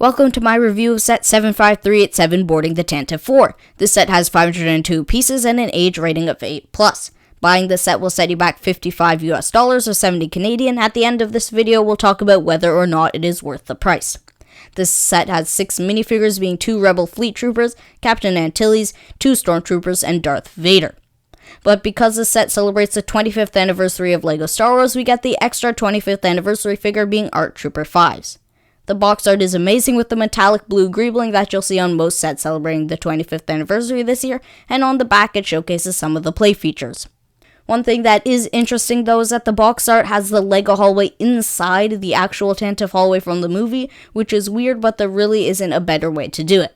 Welcome to my review of set 75387 boarding the Tantive IV. This set has 502 pieces and an age rating of 8+. Buying this set will set you back $55 or 70 Canadian. At the end of this video, we'll talk about whether or not it is worth the price. This set has 6 minifigures, being 2 Rebel Fleet Troopers, Captain Antilles, 2 Stormtroopers, and Darth Vader. But because this set celebrates the 25th anniversary of LEGO Star Wars, we get the extra 25th anniversary figure being ARC Trooper 5s. The box art is amazing with the metallic blue greebling that you'll see on most sets celebrating the 25th anniversary this year, and on the back it showcases some of the play features. One thing that is interesting though is that the box art has the LEGO hallway inside the actual Tantive hallway from the movie, which is weird, but there really isn't a better way to do it.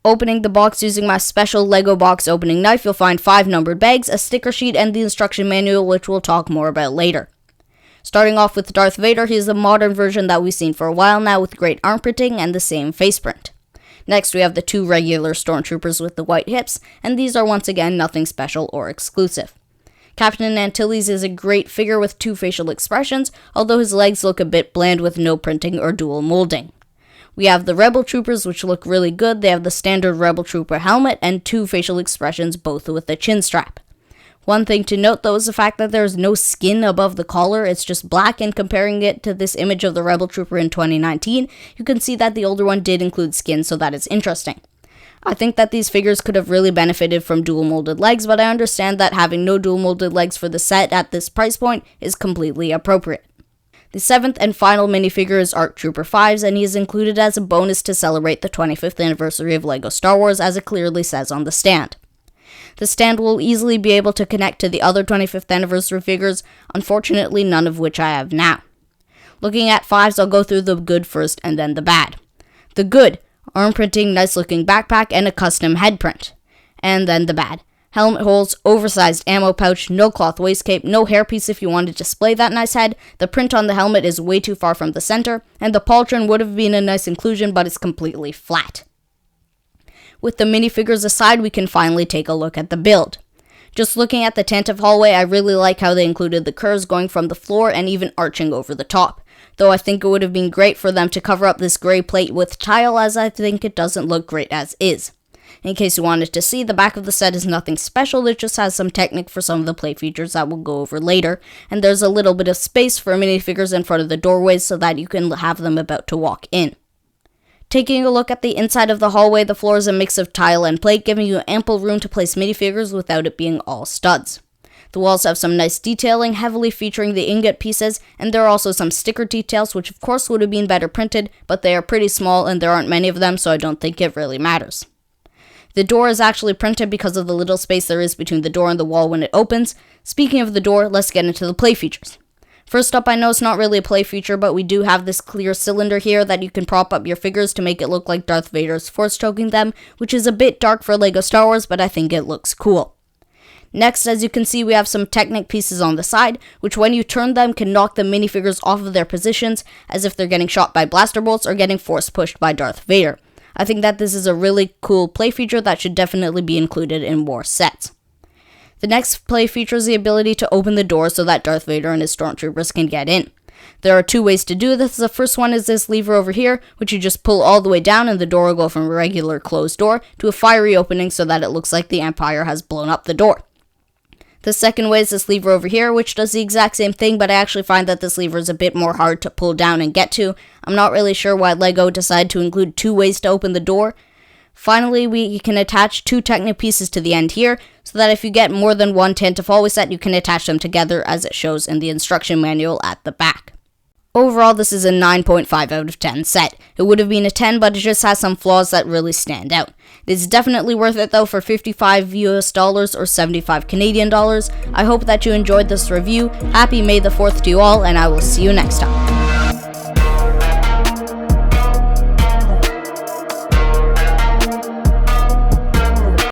Opening the box using my special LEGO box opening knife, you'll find 5 numbered bags, a sticker sheet, and the instruction manual, which we'll talk more about later. Starting off with Darth Vader, he is the modern version that we've seen for a while now with great arm printing and the same face print. Next, we have the 2 regular Stormtroopers with the white hips, and these are once again nothing special or exclusive. Captain Antilles is a great figure with 2 facial expressions, although his legs look a bit bland with no printing or dual molding. We have the Rebel Troopers, which look really good. They have the standard Rebel Trooper helmet and 2 facial expressions, both with a chin strap. One thing to note though is the fact that there's no skin above the collar, it's just black, and comparing it to this image of the Rebel Trooper in 2019, you can see that the older one did include skin, so that is interesting. I think that these figures could have really benefited from dual molded legs, but I understand that having no dual molded legs for the set at this price point is completely appropriate. The 7th and final minifigure is ARC Trooper 5s, and he is included as a bonus to celebrate the 25th anniversary of LEGO Star Wars, as it clearly says on the stand. The stand will easily be able to connect to the other 25th anniversary figures, unfortunately none of which I have now. Looking at 5s, I'll go through the good first and then the bad. The good: arm printing, nice looking backpack, and a custom head print. And then the bad: helmet holes, oversized ammo pouch, no cloth waist cape, no hairpiece if you want to display that nice head, the print on the helmet is way too far from the center, and the pauldron would have been a nice inclusion, but it's completely flat. With the minifigures aside, we can finally take a look at the build. Just looking at the Tantive hallway, I really like how they included the curves going from the floor and even arching over the top. Though I think it would have been great for them to cover up this gray plate with tile, as I think it doesn't look great as is. In case you wanted to see, the back of the set is nothing special, it just has some technique for some of the play features that we'll go over later, and there's a little bit of space for minifigures in front of the doorways so that you can have them about to walk in. Taking a look at the inside of the hallway, the floor is a mix of tile and plate, giving you ample room to place minifigures without it being all studs. The walls have some nice detailing, heavily featuring the ingot pieces, and there are also some sticker details, which of course would have been better printed, but they are pretty small and there aren't many of them, so I don't think it really matters. The door is actually printed because of the little space there is between the door and the wall when it opens. Speaking of the door, let's get into the play features. First up, I know it's not really a play feature, but we do have this clear cylinder here that you can prop up your figures to make it look like Darth Vader's force choking them, which is a bit dark for LEGO Star Wars, but I think it looks cool. Next, as you can see, we have some Technic pieces on the side, which when you turn them can knock the minifigures off of their positions, as if they're getting shot by blaster bolts or getting force pushed by Darth Vader. I think that this is a really cool play feature that should definitely be included in more sets. The next play feature is the ability to open the door so that Darth Vader and his Stormtroopers can get in. There are 2 ways to do this. The first one is this lever over here, which you just pull all the way down and the door will go from a regular closed door to a fiery opening so that it looks like the Empire has blown up the door. The second way is this lever over here, which does the exact same thing, but I actually find that this lever is a bit more hard to pull down and get to. I'm not really sure why LEGO decided to include 2 ways to open the door. Finally, we can attach 2 Technic pieces to the end here, so that if you get more than one Tantive hallway set, you can attach them together as it shows in the instruction manual at the back. Overall, this is a 9.5 out of 10 set. It would have been a 10, but it just has some flaws that really stand out. It is definitely worth it though for $55 or 75 Canadian dollars. I hope that you enjoyed this review. Happy May the 4th to you all, and I will see you next time.